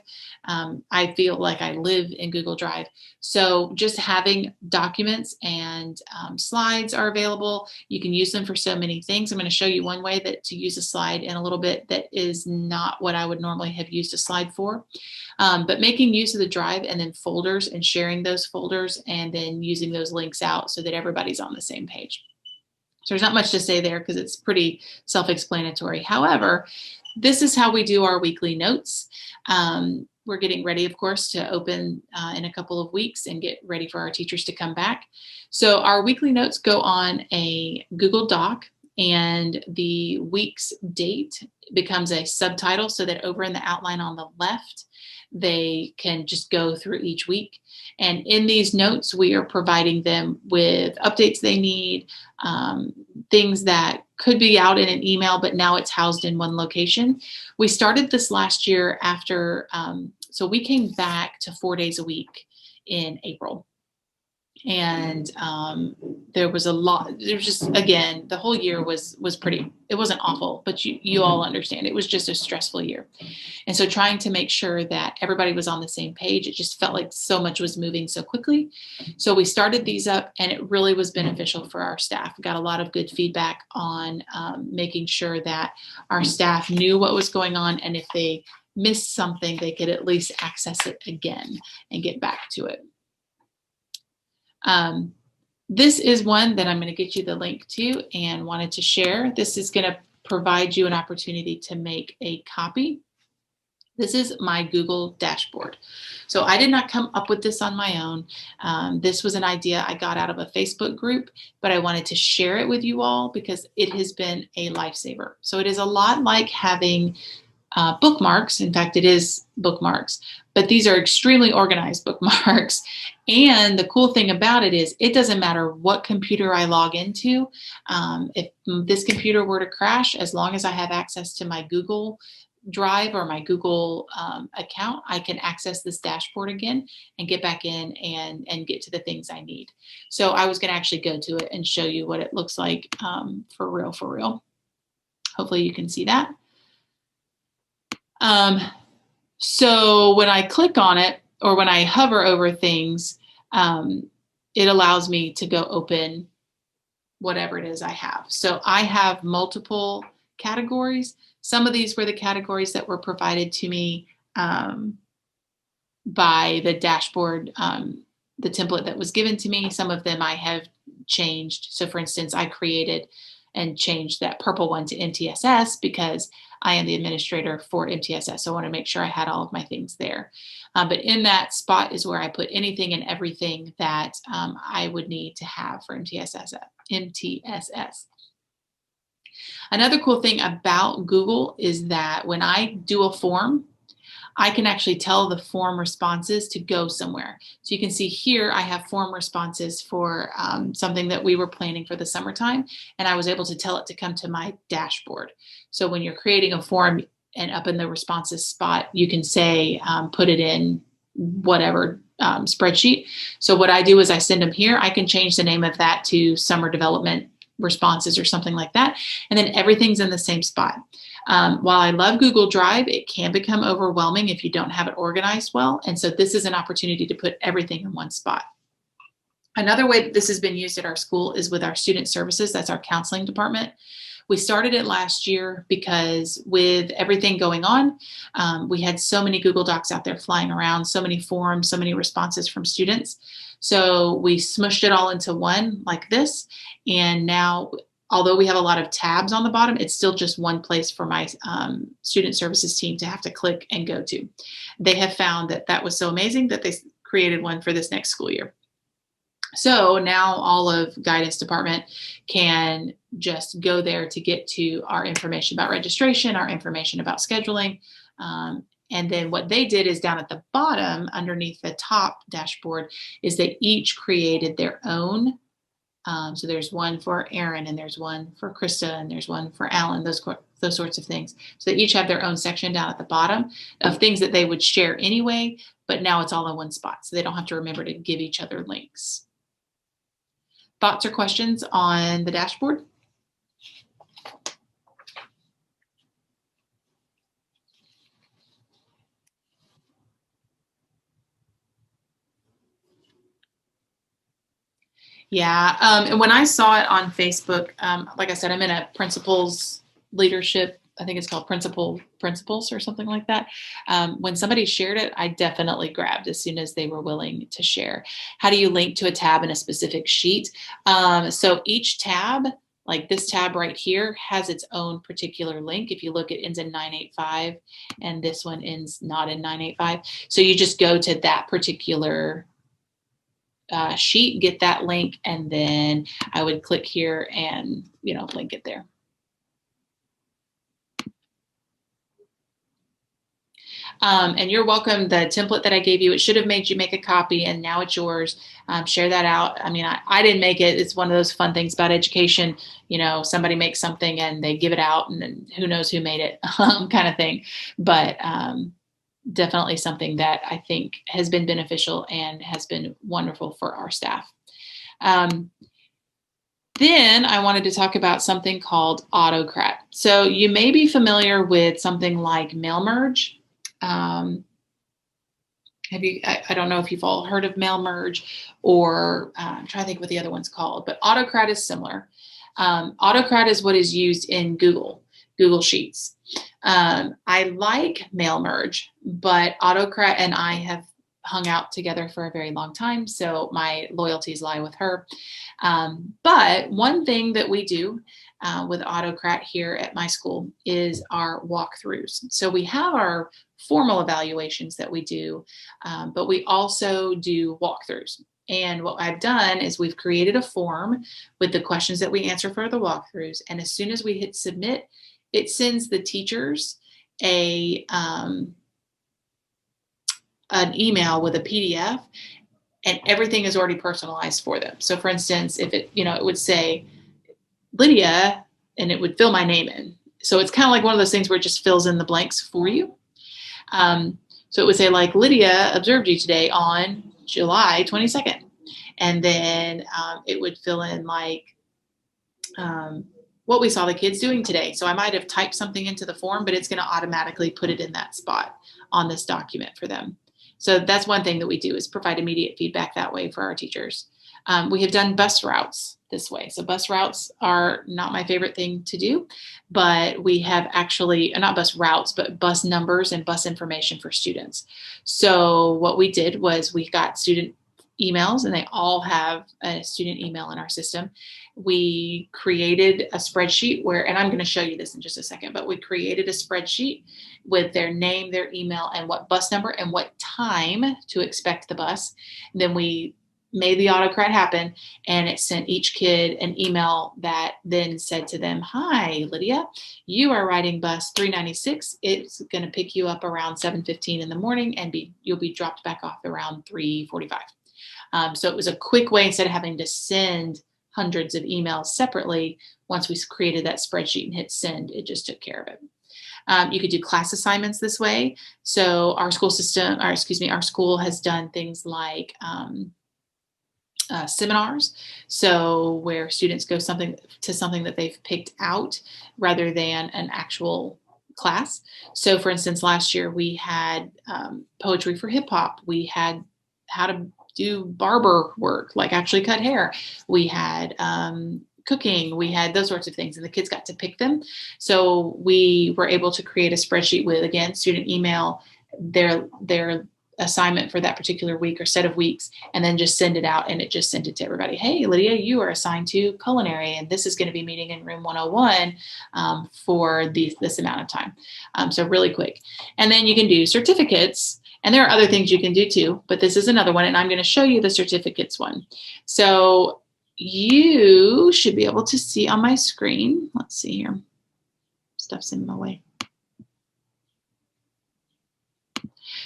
I feel like I live in Google Drive. So just having documents and slides are available. You can use them for so many things. I'm going to show you one way to use a slide in a little bit that is not what I would normally have used a slide for. But making use of the drive and then folders and sharing those folders and then using those links out so that everybody's on the same page. So there's not much to say there because it's pretty self-explanatory. However, this is how we do our weekly notes. We're getting ready, of course, to open in a couple of weeks and get ready for our teachers to come back. So our weekly notes go on a Google Doc, and the week's date becomes a subtitle so that over in the outline on the left, they can just go through each week. And in these notes, we are providing them with updates they need, things that could be out in an email, but now it's housed in one location. We started this last year after, so we came back to 4 days a week in April. And there was a lot, there was just, again, the whole year was pretty, it wasn't awful, but you all understand, it was just a stressful year. And so trying to make sure that everybody was on the same page, it just felt like so much was moving so quickly. So we started these up, and it really was beneficial for our staff. We got a lot of good feedback on making sure that our staff knew what was going on, and if they missed something, they could at least access it again and get back to it. This is one that I'm going to get you the link to and wanted to share. This is going to provide you an opportunity to make a copy This is my Google dashboard. So I did not come up with this on my own. This was an idea I got out of a Facebook group, but I wanted to share it with you all because it has been a lifesaver. So it is a lot like having bookmarks. In fact, it is bookmarks, but these are extremely organized bookmarks. And the cool thing about it is it doesn't matter what computer I log into. If this computer were to crash, as long as I have access to my Google Drive or my Google account, I can access this dashboard again and get back in and get to the things I need. So I was going to actually go to it and show you what it looks like for real, for real. Hopefully you can see that. So when I click on it or when I hover over things, it allows me to go open whatever it is I have. So I have multiple categories. Some of these were the categories that were provided to me by the dashboard, the template that was given to me. Some of them I have changed. So for instance, I created and changed that purple one to MTSS because I am the administrator for MTSS. So I want to make sure I had all of my things there. But in that spot is where I put anything and everything that I would need to have for MTSS. Another cool thing about Google is that when I do a form, I can actually tell the form responses to go somewhere. So you can see here, I have form responses for something that we were planning for the summertime, and I was able to tell it to come to my dashboard. So when you're creating a form and up in the responses spot, you can say, put it in whatever spreadsheet. So what I do is I send them here. I can change the name of that to summer development responses or something like that. And then everything's in the same spot. While I love Google Drive, it can become overwhelming if you don't have it organized well. And so this is an opportunity to put everything in one spot. Another way that this has been used at our school is with our student services. That's our counseling department. We started it last year because with everything going on, we had so many Google Docs out there flying around, so many forums, so many responses from students. So we smushed it all into one like this. And now, although we have a lot of tabs on the bottom, it's still just one place for my student services team to have to click and go to. They have found that that was so amazing that they created one for this next school year. So now all of guidance department can just go there to get to our information about registration, our information about scheduling. And then what they did is down at the bottom underneath the top dashboard is they each created their own. So there's one for Aaron and there's one for Krista and there's one for Alan, those sorts of things. So they each have their own section down at the bottom of things that they would share anyway, but now it's all in one spot. So they don't have to remember to give each other links. Thoughts or questions on the dashboard? Yeah, and when I saw it on Facebook, like I said, I'm in a principals leadership, I think it's called principals or something like that. When somebody shared it, I definitely grabbed as soon as they were willing to share. How do you link to a tab in a specific sheet? So each tab, like this tab right here, has its own particular link. If you look, it ends in 985 and this one ends not in 985. So you just go to that particular sheet, get that link, and then I would click here and, link it there. And you're welcome. The template that I gave you, it should have made you make a copy, and now it's yours. Share that out. I mean, I didn't make it. It's one of those fun things about education. Somebody makes something and they give it out, and then who knows who made it, kind of thing. But definitely something that I think has been beneficial and has been wonderful for our staff. Then I wanted to talk about something called Autocrat. So you may be familiar with something like Mail Merge. I don't know if you've all heard of Mail Merge, or I'm trying to think what the other one's called, but Autocrat is similar. Autocrat is what is used in Google Sheets. I like Mail Merge, but Autocrat and I have hung out together for a very long time, so my loyalties lie with her. But one thing that we do with Autocrat here at my school is our walkthroughs. So we have our formal evaluations that we do, but we also do walkthroughs. And what I've done is we've created a form with the questions that we answer for the walkthroughs. And as soon as we hit submit, it sends the teachers an email with a PDF, and everything is already personalized for them. So for instance, if it, it would say Lydia, and it would fill my name in. So it's kind of like one of those things where it just fills in the blanks for you. So it would say like, Lydia observed you today on July 22nd. And then it would fill in like what we saw the kids doing today. So I might have typed something into the form, but it's going to automatically put it in that spot on this document for them. So that's one thing that we do, is provide immediate feedback that way for our teachers. We have done bus routes this way. So bus routes are not my favorite thing to do, but we have actually, not bus routes, but bus numbers and bus information for students. So what we did was we got student emails, and they all have a student email in our system. We created a spreadsheet where, and I'm going to show you this in just a second, but we created a spreadsheet with their name, their email, and what bus number and what time to expect the bus. And then we made the Autocrat happen, and it sent each kid an email that then said to them, "Hi, Lydia, you are riding bus 396. It's going to pick you up around 7:15 in the morning, and you'll be dropped back off around 3:45. So it was a quick way, instead of having to send hundreds of emails separately. Once we created that spreadsheet and hit send, it just took care of it. You could do class assignments this way. So our school has done things like seminars. So where students go something that they've picked out rather than an actual class. So for instance, last year we had poetry for hip hop. We had how to do barber work, like actually cut hair. We had cooking, we had those sorts of things, and the kids got to pick them. So we were able to create a spreadsheet with, again, student email, their assignment for that particular week or set of weeks, and then just send it out, and it just sent it to everybody. Hey, Lydia, you are assigned to culinary, and this is going to be meeting in room 101 for this amount of time. So really quick. And then you can do certificates. And there are other things you can do too, but this is another one, and I'm going to show you the certificates one. So you should be able to see on my screen. Let's see here. Stuff's in my way.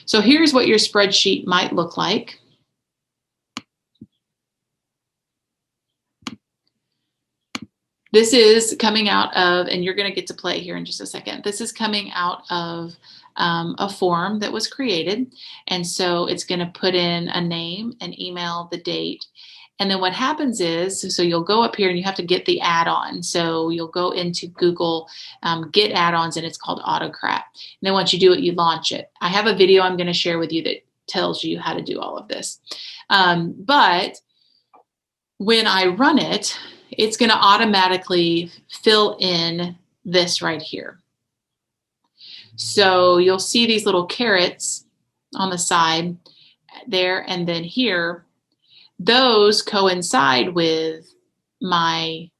So here's what your spreadsheet might look like. This is coming out of, and you're going to get to play here in just a second. This is coming out of a form that was created. And so it's going to put in a name, an email, the date. And then what happens is, so you'll go up here and you have to get the add-on. So you'll go into Google, get add-ons, and it's called Autocrat. And then once you do it, you launch it. I have a video I'm going to share with you that tells you how to do all of this. But when I run it, it's going to automatically fill in this right here. So you'll see these little carrots on the side there and then here. Those coincide with my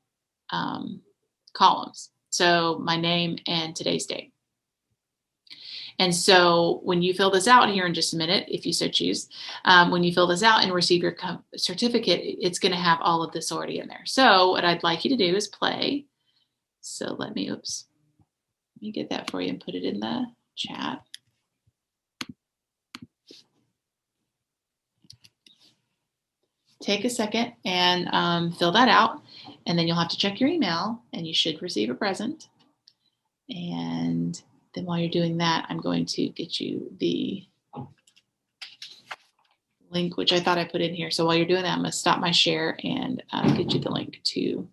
columns. So my name and today's date. And so when you fill this out here in just a minute, if you so choose, when you fill this out and receive your certificate, it's going to have all of this already in there. So what I'd like you to do is play. So let me get that for you and put it in the chat. Take a second and fill that out, and then you'll have to check your email, and you should receive a present. And then while you're doing that, I'm going to get you the link, which I thought I put in here. So while you're doing that, I'm going to stop my share and get you the link to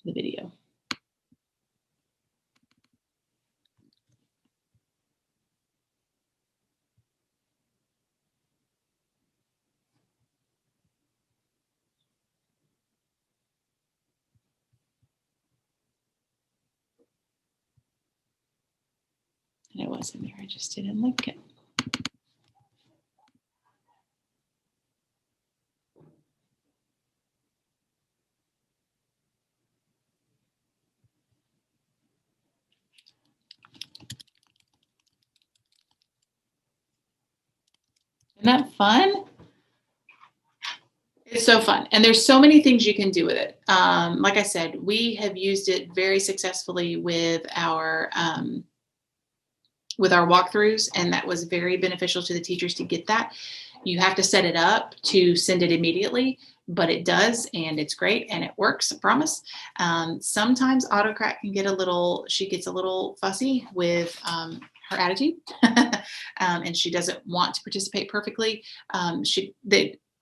the video. And it was in there. I just didn't link it. Isn't that fun? It's so fun. And there's so many things you can do with it. Like I said, we have used it very successfully with our walkthroughs, and that was very beneficial to the teachers to get that. You have to set it up to send it immediately, but it does, and it's great, and it works, I promise. Sometimes Autocrat can get she gets a little fussy with her attitude, and she doesn't want to participate perfectly.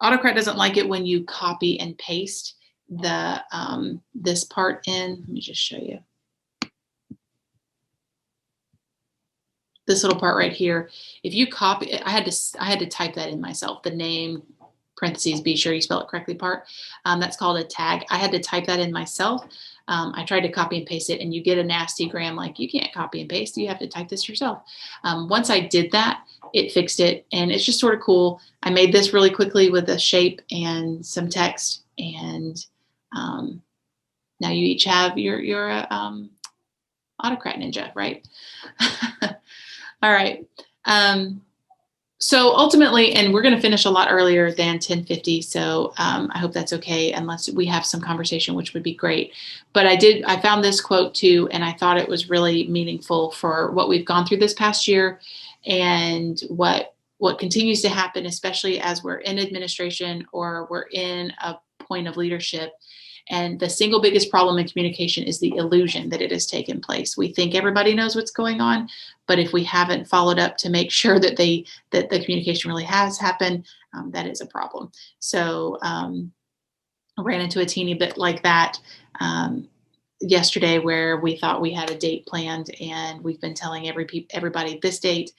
Autocrat doesn't like it when you copy and paste this part in. Let me just show you. This little part right here. If you copy, I had to type that in myself. The name, parentheses, be sure you spell it correctly part. That's called a tag. I had to type that in myself. I tried to copy and paste it, and you get a nasty gram like, you can't copy and paste. You have to type this yourself. Once I did that, it fixed it, and it's just sort of cool. I made this really quickly with a shape and some text, and now you each have your Autocrat Ninja, right? All right. So ultimately, and we're going to finish a lot earlier than 10:50, so I hope that's okay, unless we have some conversation, which would be great. But I found this quote too, and I thought it was really meaningful for what we've gone through this past year, and what continues to happen, especially as we're in administration or we're in a point of leadership. And the single biggest problem in communication is the illusion that it has taken place. We think everybody knows what's going on, but if we haven't followed up to make sure that the communication really has happened, that is a problem. So I ran into a teeny bit like that yesterday, where we thought we had a date planned, and we've been telling everybody this date,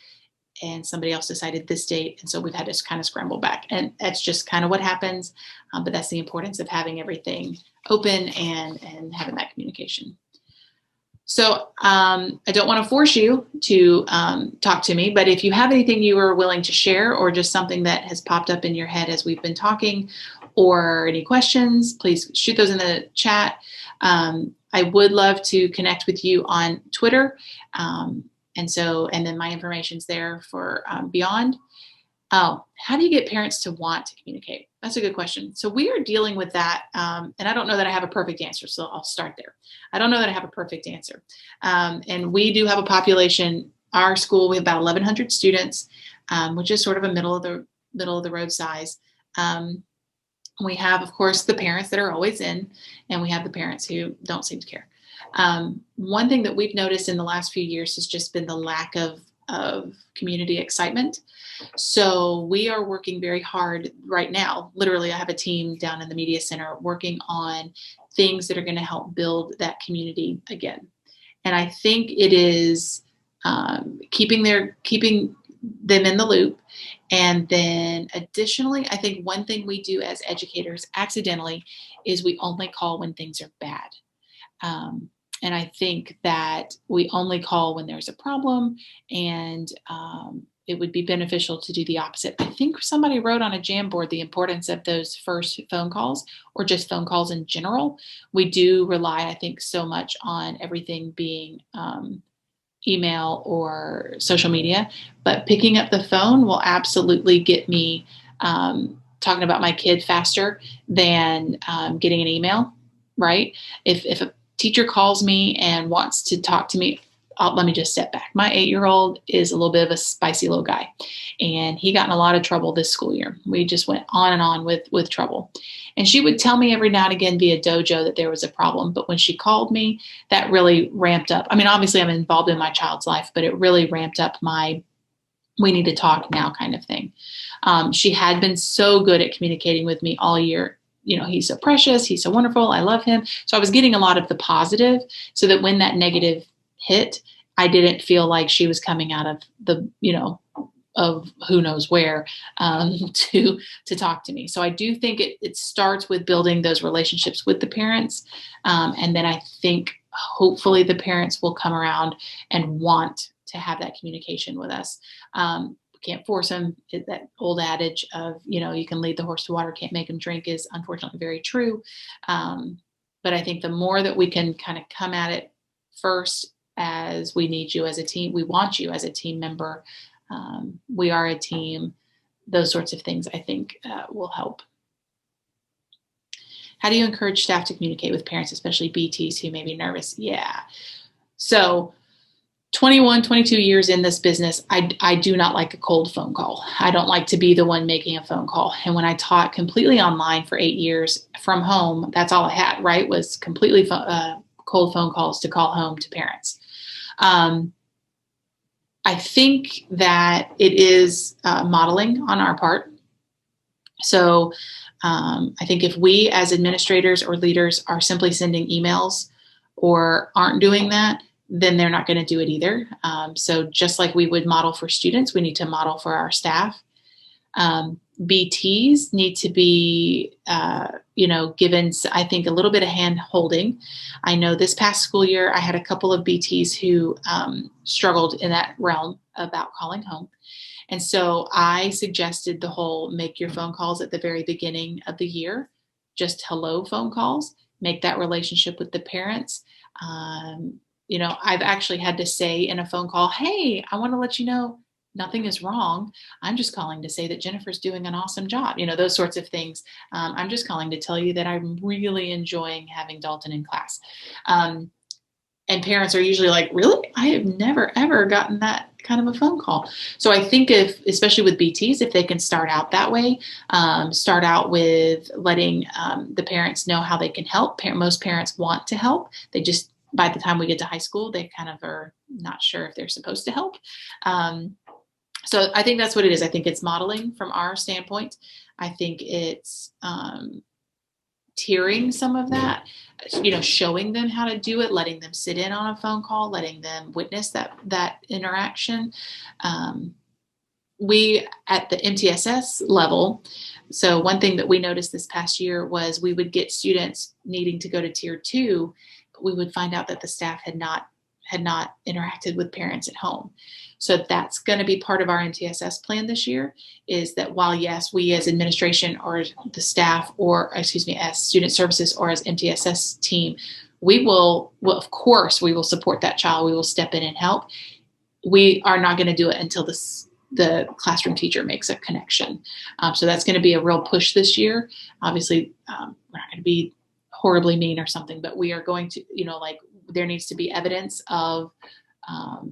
and somebody else decided this date. And so we've had to kind of scramble back. And that's just kind of what happens. But that's the importance of having everything open and having that communication. So I don't want to force you to talk to me, but if you have anything you are willing to share, or just something that has popped up in your head as we've been talking, or any questions, please shoot those in the chat. I would love to connect with you on Twitter. And then my information's there for Beyond. Oh, how do you get parents to want to communicate? That's a good question. So we are dealing with that. And I don't know that I have a perfect answer. So I'll start there. I don't know that I have a perfect answer. And we do have a population, our school, we have about 1,100 students, which is sort of a middle of the road size. We have, of course, the parents that are always in, and we have the parents who don't seem to care. One thing that we've noticed in the last few years has just been the lack of community excitement. So we are working very hard right now. Literally, I have a team down in the media center working on things that are going to help build that community again. And I think it is keeping them in the loop. And then additionally, I think one thing we do as educators accidentally is we only call when things are bad. And I think that we only call when there's a problem, and it would be beneficial to do the opposite. I think somebody wrote on a Jamboard the importance of those first phone calls, or just phone calls in general. We do rely, I think, so much on everything being email or social media, but picking up the phone will absolutely get me talking about my kid faster than getting an email, right? If a teacher calls me and wants to talk to me, let me just step back. My 8-year-old is a little bit of a spicy little guy, and he got in a lot of trouble this school year. We just went on and on with trouble. And she would tell me every now and again via dojo that there was a problem. But when she called me, that really ramped up. I mean, obviously I'm involved in my child's life, but it really ramped up my we need to talk now kind of thing. She had been so good at communicating with me all year. You know, he's so precious. He's so wonderful. I love him. So I was getting a lot of the positive, so that when that negative hit, I didn't feel like she was coming out of of who knows where to talk to me. So I do think it starts with building those relationships with the parents. And then I think hopefully the parents will come around and want to have that communication with us. Can't force them. That old adage of, you can lead the horse to water, can't make him drink, is unfortunately very true. But I think the more that we can kind of come at it first as we need you as a team, we want you as a team member. We are a team. those sorts of things, I think, will help. How do you encourage staff to communicate with parents, especially BTs who may be nervous? Yeah. So 21, 22 years in this business, I do not like a cold phone call. I don't like to be the one making a phone call. And when I taught completely online for 8 years from home, that's all I had, right? Was completely cold phone calls to call home to parents. I think that it is modeling on our part. So I think if we as administrators or leaders are simply sending emails or aren't doing that, then they're not going to do it either. So just like we would model for students, we need to model for our staff. BTs need to be, given, I think, a little bit of hand holding. I know this past school year, I had a couple of BTs who struggled in that realm about calling home. And so I suggested the whole make your phone calls at the very beginning of the year, just hello phone calls, make that relationship with the parents. I've actually had to say in a phone call, hey, I want to let you know nothing is wrong. I'm just calling to say that Jennifer's doing an awesome job. Those sorts of things. I'm just calling to tell you that I'm really enjoying having Dalton in class. And parents are usually like, really? I have never, ever gotten that kind of a phone call. So I think especially with BTs, if they can start out that way, start out with letting the parents know how they can help. Most parents want to help. They just, by the time we get to high school, they kind of are not sure if they're supposed to help. So I think that's what it is. I think it's modeling from our standpoint. I think it's tiering some of that, showing them how to do it, letting them sit in on a phone call, letting them witness that interaction. We at the MTSS level, so one thing that we noticed this past year was we would get students needing to go to tier 2, but we would find out that the staff had not interacted with parents at home. So that's going to be part of our MTSS plan this year, is that while, yes, we as administration or the staff as student services or as MTSS team, of course, we will support that child. We will step in and help. We are not going to do it until the classroom teacher makes a connection. So that's going to be a real push this year. Obviously, we're not going to be horribly mean or something, but we are going to, there needs to be evidence of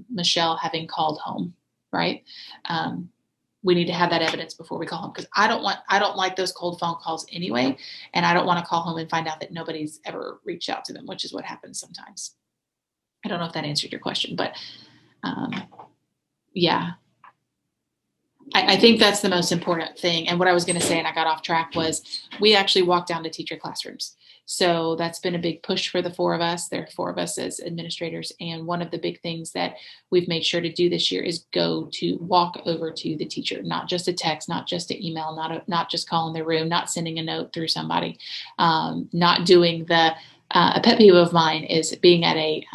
Michelle having called home, right? We need to have that evidence before we call home, because I don't like those cold phone calls anyway, and I don't want to call home and find out that nobody's ever reached out to them, which is what happens sometimes. I don't know if that answered your question, but yeah. I think that's the most important thing. And what I was going to say, and I got off track, was we actually walked down to teacher classrooms. So that's been a big push for the 4 of us. There are 4 of us as administrators. And one of the big things that we've made sure to do this year is walk over to the teacher, not just a text, not just an email, not just calling their room, not sending a note through somebody, not doing a pet peeve of mine is being at a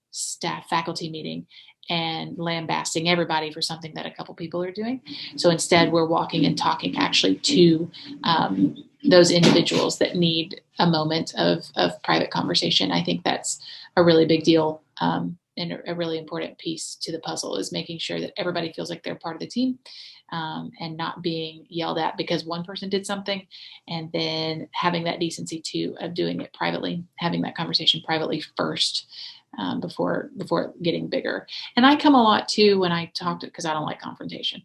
staff faculty meeting and lambasting everybody for something that a couple people are doing. So instead, we're walking and talking actually to those individuals that need a moment of private conversation. I think that's a really big deal, and a really important piece to the puzzle, is making sure that everybody feels like they're part of the team, and not being yelled at because one person did something, and then having that decency too of doing it privately, having that conversation privately first. Before getting bigger. And I come a lot too when I talk because I don't like confrontation.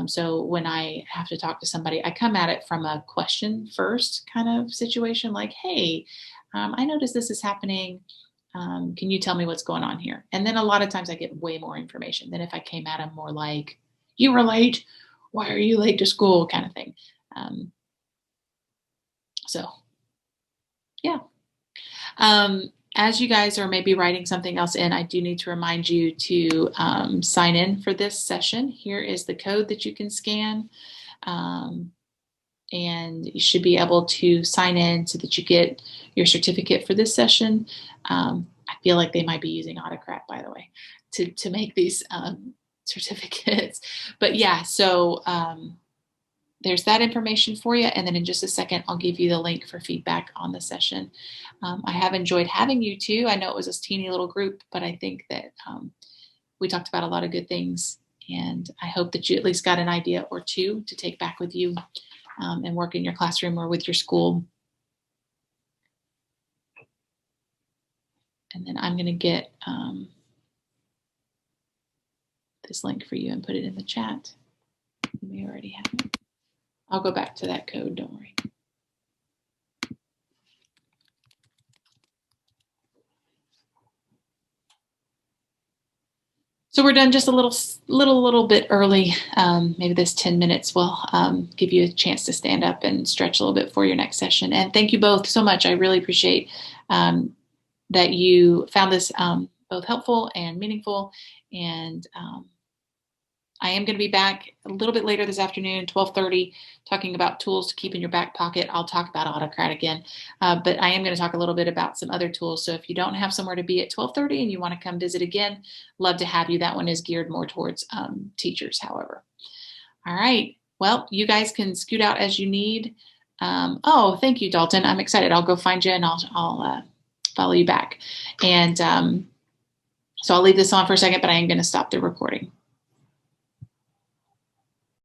So when I have to talk to somebody, I come at it from a question first kind of situation, like, hey, I noticed this is happening. Can you tell me what's going on here? And then a lot of times I get way more information than if I came at them more like, you were late. Why are you late to school? Kind of thing. So yeah. As you guys are maybe writing something else in, I do need to remind you to sign in for this session. Here is the code that you can scan, and you should be able to sign in so that you get your certificate for this session. I feel like they might be using Autocrat, by the way, to make these certificates. But yeah, so there's that information for you. And then in just a second, I'll give you the link for feedback on the session. I have enjoyed having you too. I know it was a teeny little group, but I think that we talked about a lot of good things, And I hope that you at least got an idea or two to take back with you and work in your classroom or with your school. And then I'm going to get this link for you and put it in the chat. You may already have it. I'll go back to that code, don't worry. So we're done just a little bit early. Maybe this 10 minutes will give you a chance to stand up and stretch a little bit for your next session. And thank you both so much. I really appreciate that you found this both helpful and meaningful. And I am going to be back a little bit later this afternoon, 12:30, talking about tools to keep in your back pocket. I'll talk about Autocrat again, but I am going to talk a little bit about some other tools. So if you don't have somewhere to be at 12:30 and you want to come visit again, love to have you. That one is geared more towards teachers, however. All right. Well, you guys can scoot out as you need. Oh, thank you, Dalton. I'm excited. I'll go find you and I'll follow you back. And so I'll leave this on for a second, but I am going to stop the recording.